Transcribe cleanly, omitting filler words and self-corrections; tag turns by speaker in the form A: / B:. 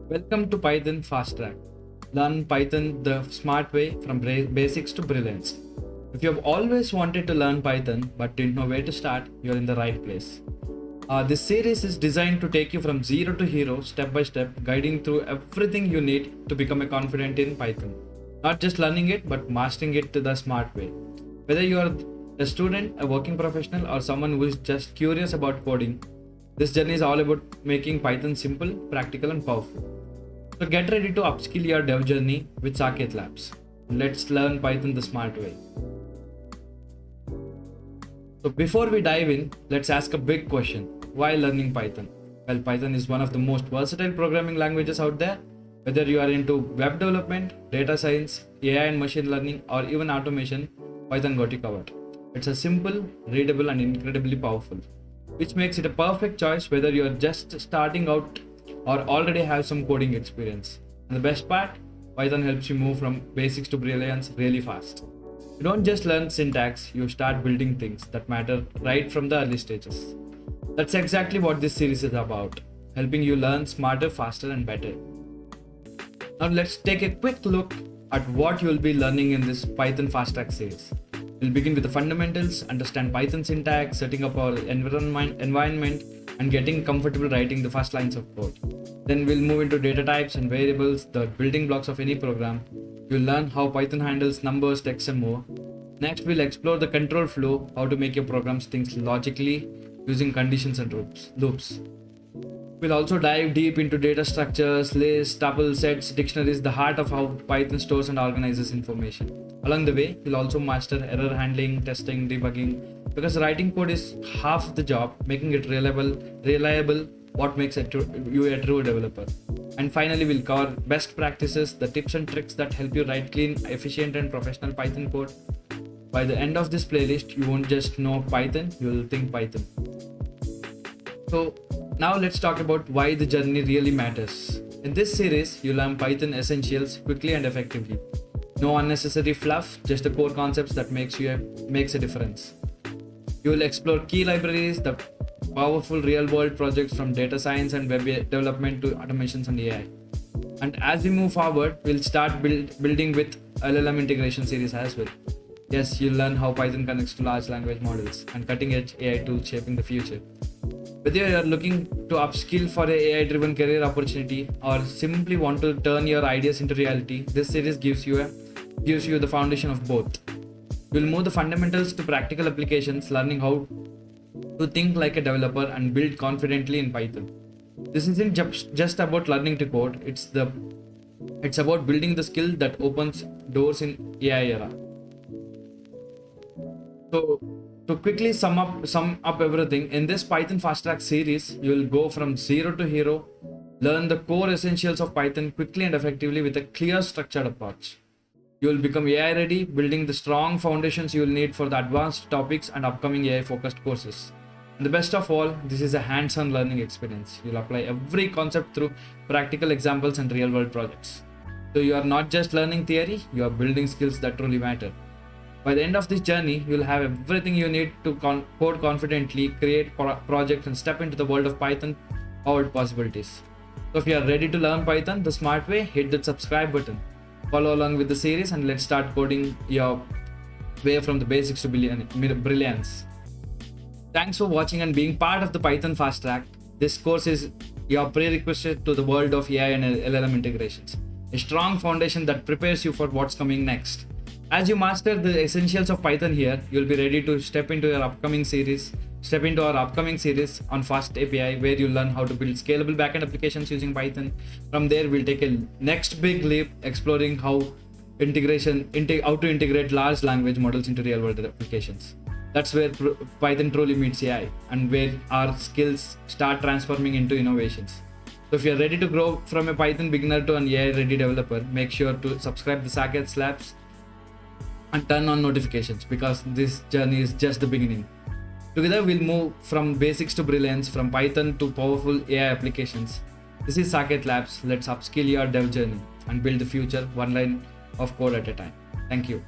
A: Welcome to Python Fast Track. Learn Python the smart way from basics to brilliance. If you have always wanted to learn Python but didn't know where to start, you're in the right place. This series is designed to take you from zero to hero, step by step, guiding through everything you need to become a confident in Python. Not just learning it, but mastering it the smart way. Whether you are a student, a working professional, or someone who is just curious about coding, this journey is all about making Python simple, practical, and powerful. So get ready to upskill your dev journey with SaakethLabs. Let's learn Python the smart way. So before we dive in, let's ask a big question. Why learning Python? Well, Python is one of the most versatile programming languages out there. Whether you are into web development, data science, AI and machine learning, or even automation, Python got you covered. It's a simple, readable, and incredibly powerful, which makes it a perfect choice whether you are just starting out or already have some coding experience. And the best part, Python helps you move from basics to brilliance really fast. You don't just learn syntax, you start building things that matter right from the early stages. That's exactly what this series is about, helping you learn smarter, faster, and better. Now let's take a quick look at what you will be learning in this Python Fast Track series. We'll begin with the fundamentals, understand Python syntax, setting up our environment, and getting comfortable writing the first lines of code. Then we'll move into data types and variables, the building blocks of any program. You'll learn how Python handles numbers, text, and more. Next, we'll explore the control flow, how to make your programs think logically using conditions and loops. We'll also dive deep into data structures, lists, tuples, sets, dictionaries, the heart of how Python stores and organizes information. Along the way, you'll also master error handling, testing, debugging, because writing code is half the job, making it reliable, what makes you a true developer. And finally, we'll cover best practices, the tips and tricks that help you write clean, efficient, and professional Python code. By the end of this playlist, you won't just know Python, you'll think Python. So now let's talk about why the journey really matters. In this series, you learn Python essentials quickly and effectively. No unnecessary fluff, just the core concepts that makes a difference. You will explore key libraries, the powerful real-world projects from data science and web development to automations and AI. And as we move forward, we'll start building with LLM integration series as well. Yes, you'll learn how Python connects to large language models and cutting-edge AI tools shaping the future. Whether you are looking to upskill for an AI-driven career opportunity or simply want to turn your ideas into reality, this series gives you the foundation of both. You'll move the fundamentals to practical applications, learning how to think like a developer and build confidently in Python. This isn't just about learning to code, it's about building the skill that opens doors in AI era. So to quickly sum up everything, in this Python Fast Track series, you will go from zero to hero, learn the core essentials of Python quickly and effectively with a clear structured approach. You will become AI ready, building the strong foundations you will need for the advanced topics and upcoming AI focused courses. And the best of all, this is a hands-on learning experience. You'll apply every concept through practical examples and real world projects. So you are not just learning theory, you are building skills that truly matter. By the end of this journey, you'll have everything you need to code confidently, create projects, and step into the world of Python powered possibilities. So if you are ready to learn Python the smart way, hit that subscribe button. Follow along with the series and let's start coding your way from the basics to brilliance. Thanks for watching and being part of the Python Fast Track. This course is your prerequisite to the world of AI and LLM integrations, a strong foundation that prepares you for what's coming next. As you master the essentials of Python here, you'll be ready to step into our upcoming series on Fast API, where you'll learn how to build scalable backend applications using Python. From there, we'll take a next big leap, exploring how to integrate large language models into real-world applications. That's where Python truly meets AI, and where our skills start transforming into innovations. So if you're ready to grow from a Python beginner to an AI-ready developer, make sure to subscribe to SaakethLabs and turn on notifications, because this journey is just the beginning. Together we'll move from basics to brilliance, from Python to powerful AI applications. This is SaakethLabs. Let's upskill your dev journey and build the future one line of code at a time. Thank you.